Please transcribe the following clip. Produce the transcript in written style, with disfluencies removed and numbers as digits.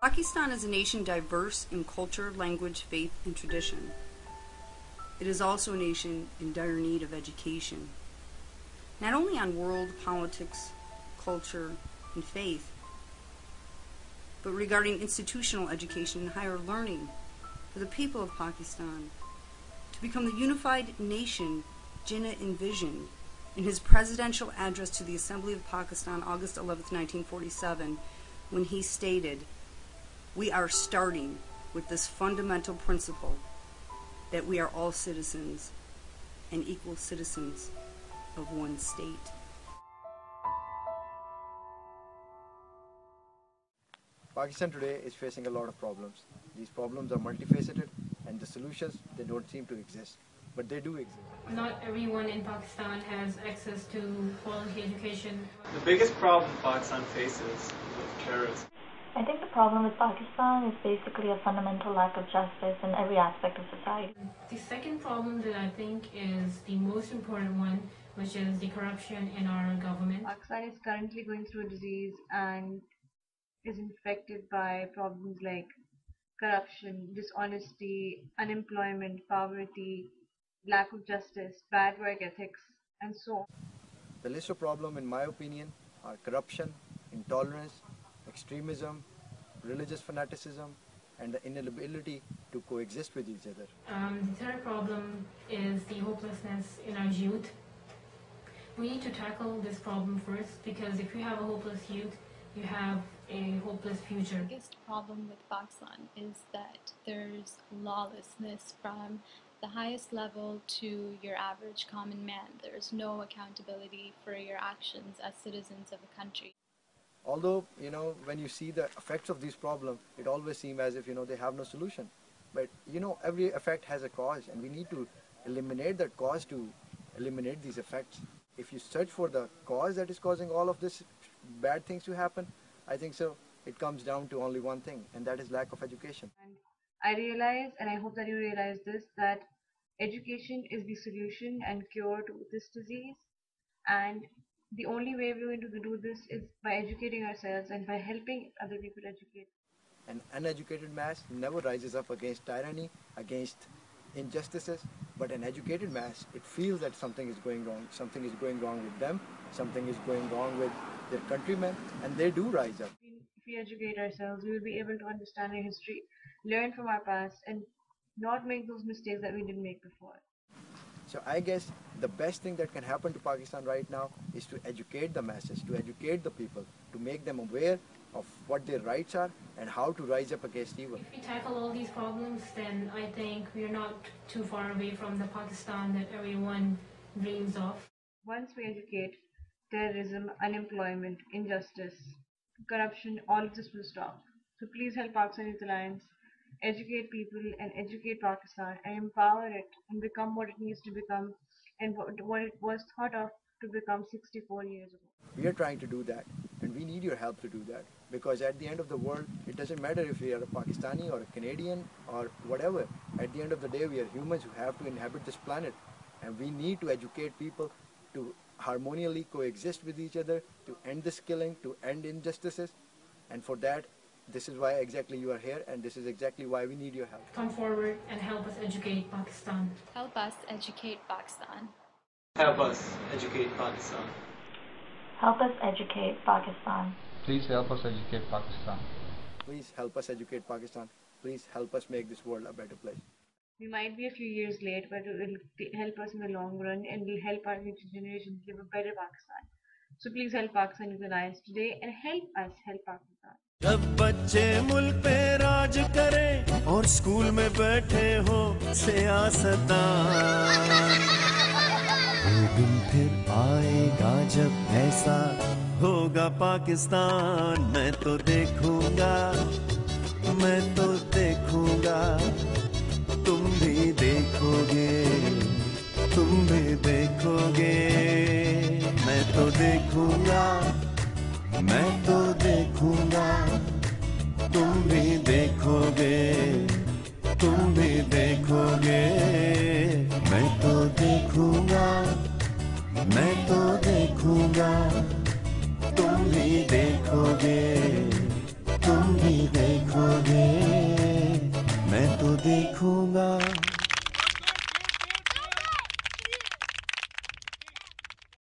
Pakistan is a nation diverse in culture, language, faith, and tradition. It is also a nation in dire need of education, not only on world politics, culture, and faith, but regarding institutional education and higher learning for the people of Pakistan to become the unified nation Jinnah envisioned in his presidential address to the Assembly of Pakistan, August 11, 1947, when he stated, "We are starting with this fundamental principle that we are all citizens and equal citizens of one state." Pakistan today is facing a lot of problems. These problems are multifaceted, and the solutions, they don't seem to exist, but they do exist. Not everyone in Pakistan has access to quality education. The biggest problem Pakistan faces is with terrorism. I think the problem with Pakistan is basically a fundamental lack of justice in every aspect of society. The second problem that I think is the most important one, which is the corruption in our government. Pakistan is currently going through a disease and is infected by problems like corruption, dishonesty, unemployment, poverty, lack of justice, bad work ethics, and so on. The list of problems, in my opinion, are corruption, intolerance, extremism, religious fanaticism, and the inability to coexist with each other. The third problem is the hopelessness in our youth. We need to tackle this problem first, because if you have a hopeless youth, you have a hopeless future. The biggest problem with Pakistan is that there's lawlessness from the highest level to your average common man. There's no accountability for your actions as citizens of a country. Although, when you see the effects of these problems, it always seems as if, they have no solution. But, every effect has a cause, and we need to eliminate that cause to eliminate these effects. If you search for the cause that is causing all of this bad things to happen, I think so, it comes down to only one thing, and that is lack of education. And I realize, and I hope that you realize this, that education is the solution and cure to this disease. And the only way we're going to do this is by educating ourselves and by helping other people educate. An uneducated mass never rises up against tyranny, against injustices, but an educated mass, it feels that something is going wrong with them, something is going wrong with their countrymen, and they do rise up. If we educate ourselves, we will be able to understand our history, learn from our past, and not make those mistakes that we didn't make before. So I guess the best thing that can happen to Pakistan right now is to educate the masses, to educate the people, to make them aware of what their rights are and how to rise up against evil. If we tackle all these problems, then I think we are not too far away from the Pakistan that everyone dreams of. Once we educate, terrorism, unemployment, injustice, corruption, all of this will stop. So please help Pakistan Youth Alliance educate people and educate Pakistan and empower it and become what it needs to become and what it was thought of to become 64 years ago. We are trying to do that, and we need your help to do that, because at the end of the world, it doesn't matter if we are a Pakistani or a Canadian or whatever. At the end of the day, we are humans who have to inhabit this planet, and we need to educate people to harmoniously coexist with each other, to end this killing, to end injustices, and for that, this is why exactly you are here, and this is exactly why we need your help. Come forward and help us educate Pakistan. Help us educate Pakistan. Help us educate Pakistan. Help us educate Pakistan. Please help us educate Pakistan. Please help us educate Pakistan. Please help us make this world a better place. We might be a few years late, but it will help us in the long run and will help our future generations live a better Pakistan. So please help Pakistan Youth Alliance today and help us help Pakistan. जब बच्चे मुल्क पे राज करें और school में बैठे हो सियासतदान, वो दिन फिर आएगा जब ऐसा होगा पाकिस्तान। मैं तो देखूंगा, तुम भी देखोगे, मैं तो देखूंगा, तुम भी देखोगे, मैं तो देखूंगा, तुम भी देखोगे, तो देखूंगा